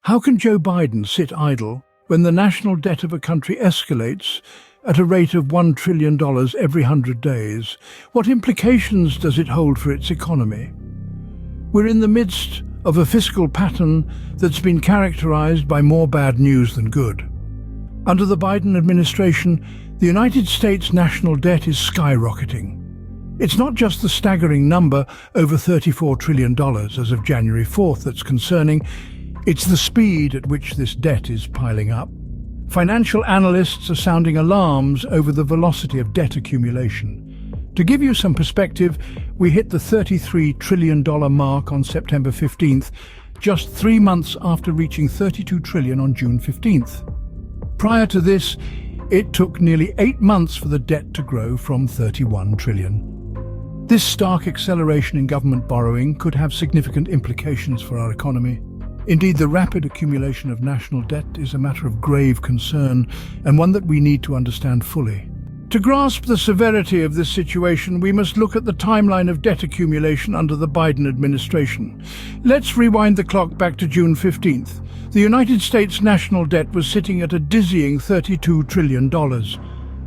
How can Joe Biden sit idle when the national debt of a country escalates at a rate of $1 trillion every 100 days? What implications does it hold for its economy? We're in the midst of a fiscal pattern that's been characterized by more bad news than good. Under the Biden administration, the United States national debt is skyrocketing. It's not just the staggering number, over $34 trillion as of January 4th, that's concerning. It's the speed at which this debt is piling up. Financial analysts are sounding alarms over the velocity of debt accumulation. To give you some perspective, we hit the $33 trillion mark on September 15th, just 3 months after reaching $32 trillion on June 15th. Prior to this, it took nearly 8 months for the debt to grow from $31 trillion. This stark acceleration in government borrowing could have significant implications for our economy. Indeed, the rapid accumulation of national debt is a matter of grave concern and one that we need to understand fully. To grasp the severity of this situation, we must look at the timeline of debt accumulation under the Biden administration. Let's rewind the clock back to June 15th. The United States national debt was sitting at a dizzying $32 trillion.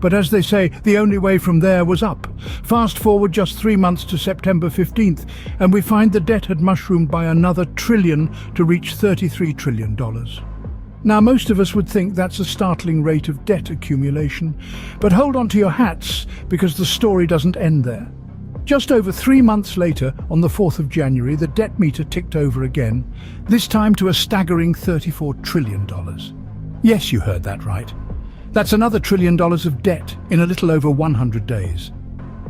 But as they say, the only way from there was up. Fast forward just 3 months to September 15th, and we find the debt had mushroomed by another trillion to reach $33 trillion. Now, most of us would think that's a startling rate of debt accumulation, but hold on to your hats, because the story doesn't end there. Just over 3 months later, on the 4th of January, the debt meter ticked over again, this time to a staggering $34 trillion. Yes, you heard that right. That's another $1 trillion of debt in a little over 100 days.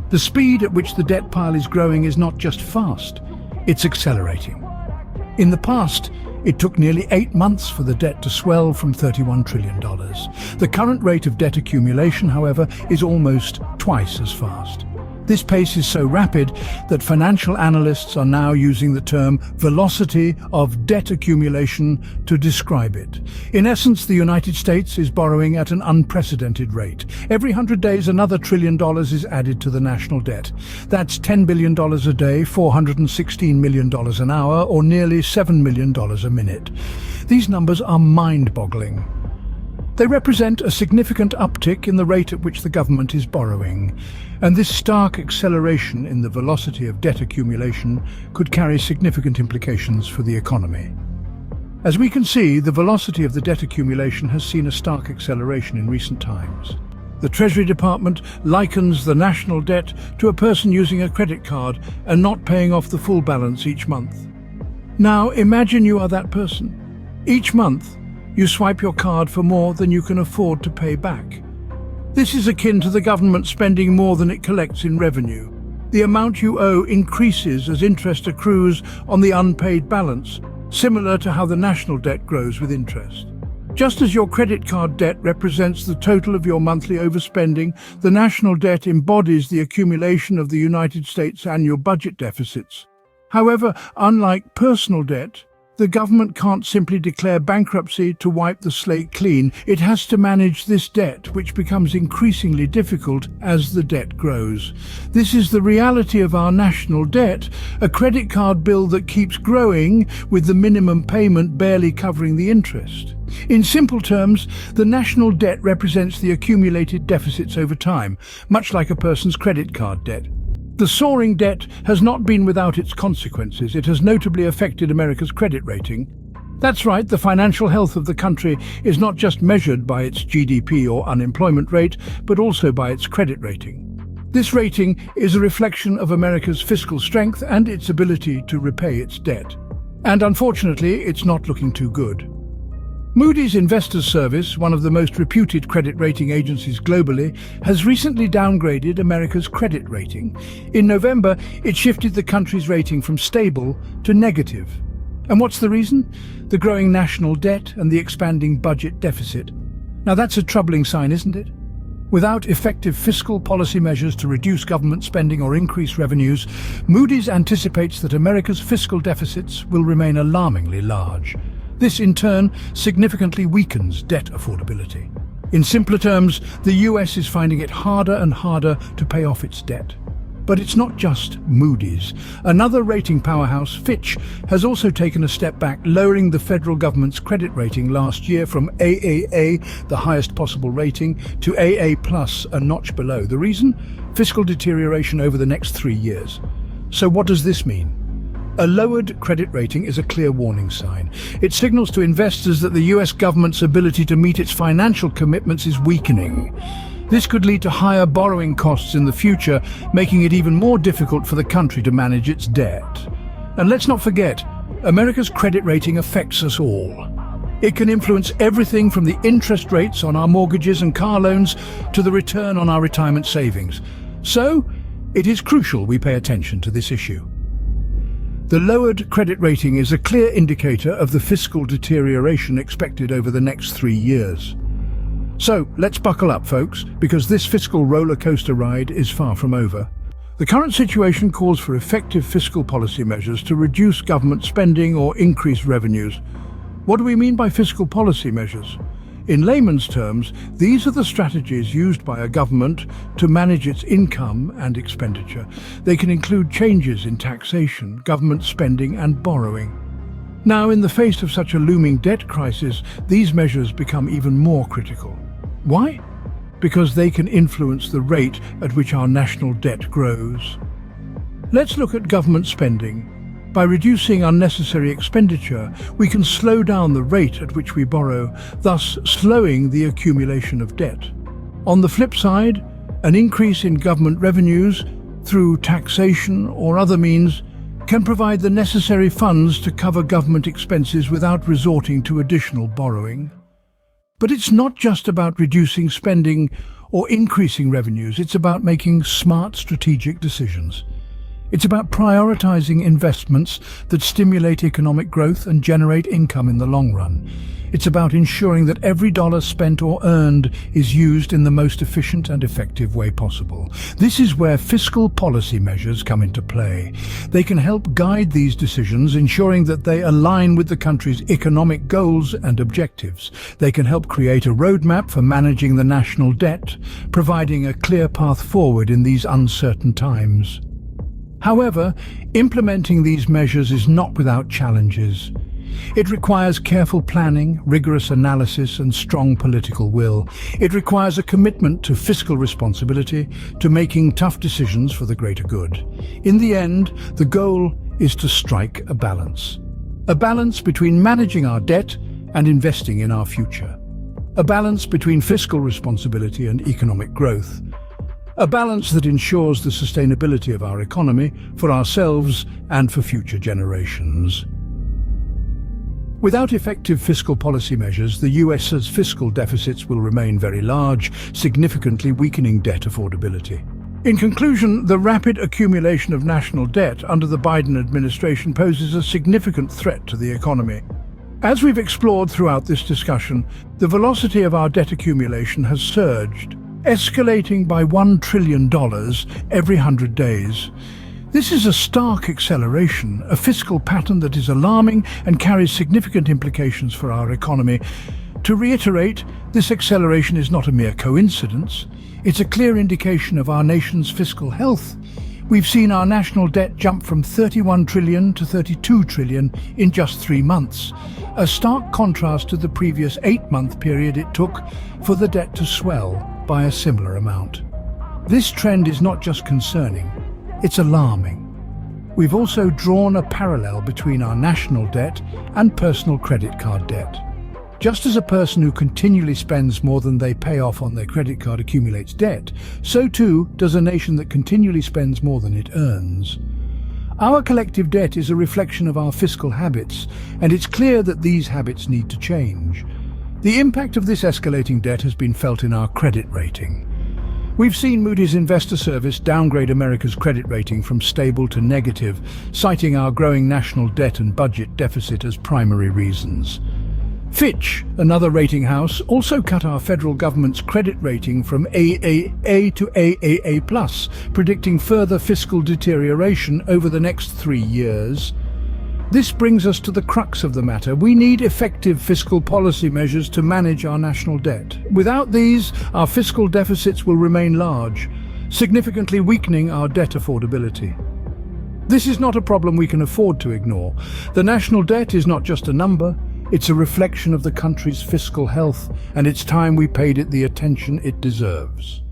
The speed at which the debt pile is growing is not just fast, it's accelerating. In the past, it took nearly 8 months for the debt to swell from $31 trillion. The current rate of debt accumulation, however, is almost twice as fast. This pace is so rapid that financial analysts are now using the term velocity of debt accumulation to describe it. In essence, the United States is borrowing at an unprecedented rate. Every 100 days, another $1 trillion is added to the national debt. That's $10 billion a day, $416 million an hour, or nearly $7 million a minute. These numbers are mind-boggling. They represent a significant uptick in the rate at which the government is borrowing, and this stark acceleration in the velocity of debt accumulation could carry significant implications for the economy. As we can see, the velocity of the debt accumulation has seen a stark acceleration in recent times. The Treasury Department likens the national debt to a person using a credit card and not paying off the full balance each month. Now, imagine you are that person. Each month, you swipe your card for more than you can afford to pay back. This is akin to the government spending more than it collects in revenue. The amount you owe increases as interest accrues on the unpaid balance, similar to how the national debt grows with interest. Just as your credit card debt represents the total of your monthly overspending, the national debt embodies the accumulation of the United States annual budget deficits. However, unlike personal debt, the government can't simply declare bankruptcy to wipe the slate clean. It has to manage this debt, which becomes increasingly difficult as the debt grows. This is the reality of our national debt, a credit card bill that keeps growing with the minimum payment barely covering the interest. In simple terms, the national debt represents the accumulated deficits over time, much like a person's credit card debt. The soaring debt has not been without its consequences. It has notably affected America's credit rating. That's right, the financial health of the country is not just measured by its GDP or unemployment rate, but also by its credit rating. This rating is a reflection of America's fiscal strength and its ability to repay its debt. And unfortunately, it's not looking too good. Moody's Investors Service, one of the most reputed credit rating agencies globally, has recently downgraded America's credit rating. In November, it shifted the country's rating from stable to negative. And what's the reason? The growing national debt and the expanding budget deficit. Now that's a troubling sign, isn't it? Without effective fiscal policy measures to reduce government spending or increase revenues, Moody's anticipates that America's fiscal deficits will remain alarmingly large. This, in turn, significantly weakens debt affordability. In simpler terms, the US is finding it harder and harder to pay off its debt. But it's not just Moody's. Another rating powerhouse, Fitch, has also taken a step back, lowering the federal government's credit rating last year from AAA, the highest possible rating, to AA+, a notch below. The reason? Fiscal deterioration over the next 3 years. So what does this mean? A lowered credit rating is a clear warning sign. It signals to investors that the US government's ability to meet its financial commitments is weakening. This could lead to higher borrowing costs in the future, making it even more difficult for the country to manage its debt. And let's not forget, America's credit rating affects us all. It can influence everything from the interest rates on our mortgages and car loans to the return on our retirement savings. So, it is crucial we pay attention to this issue. The lowered credit rating is a clear indicator of the fiscal deterioration expected over the next 3 years. So, let's buckle up, folks, because this fiscal roller coaster ride is far from over. The current situation calls for effective fiscal policy measures to reduce government spending or increase revenues. What do we mean by fiscal policy measures? In layman's terms, these are the strategies used by a government to manage its income and expenditure. They can include changes in taxation, government spending, and borrowing. Now, in the face of such a looming debt crisis, these measures become even more critical. Why? Because they can influence the rate at which our national debt grows. Let's look at government spending. By reducing unnecessary expenditure, we can slow down the rate at which we borrow, thus slowing the accumulation of debt. On the flip side, an increase in government revenues through taxation or other means can provide the necessary funds to cover government expenses without resorting to additional borrowing. But it's not just about reducing spending or increasing revenues, it's about making smart strategic decisions. It's about prioritizing investments that stimulate economic growth and generate income in the long run. It's about ensuring that every dollar spent or earned is used in the most efficient and effective way possible. This is where fiscal policy measures come into play. They can help guide these decisions, ensuring that they align with the country's economic goals and objectives. They can help create a roadmap for managing the national debt, providing a clear path forward in these uncertain times. However, implementing these measures is not without challenges. It requires careful planning, rigorous analysis, and strong political will. It requires a commitment to fiscal responsibility, to making tough decisions for the greater good. In the end, the goal is to strike a balance. A balance between managing our debt and investing in our future. A balance between fiscal responsibility and economic growth. A balance that ensures the sustainability of our economy for ourselves and for future generations. Without effective fiscal policy measures, the US's fiscal deficits will remain very large, significantly weakening debt affordability. In conclusion, the rapid accumulation of national debt under the Biden administration poses a significant threat to the economy. As we've explored throughout this discussion, the velocity of our debt accumulation has surged, escalating by $1 trillion every 100 days. This is a stark acceleration, a fiscal pattern that is alarming and carries significant implications for our economy. To reiterate, this acceleration is not a mere coincidence. It's a clear indication of our nation's fiscal health. We've seen our national debt jump from $31 trillion to $32 trillion in just 3 months, a stark contrast to the previous 8-month period it took for the debt to swell by a similar amount. This trend is not just concerning, it's alarming. We've also drawn a parallel between our national debt and personal credit card debt. Just as a person who continually spends more than they pay off on their credit card accumulates debt, so too does a nation that continually spends more than it earns. Our collective debt is a reflection of our fiscal habits, and it's clear that these habits need to change. The impact of this escalating debt has been felt in our credit rating. We've seen Moody's Investor Service downgrade America's credit rating from stable to negative, citing our growing national debt and budget deficit as primary reasons. Fitch, another rating house, also cut our federal government's credit rating from AAA to AAA+, predicting further fiscal deterioration over the next 3 years. This brings us to the crux of the matter. We need effective fiscal policy measures to manage our national debt. Without these, our fiscal deficits will remain large, significantly weakening our debt affordability. This is not a problem we can afford to ignore. The national debt is not just a number, it's a reflection of the country's fiscal health, and it's time we paid it the attention it deserves.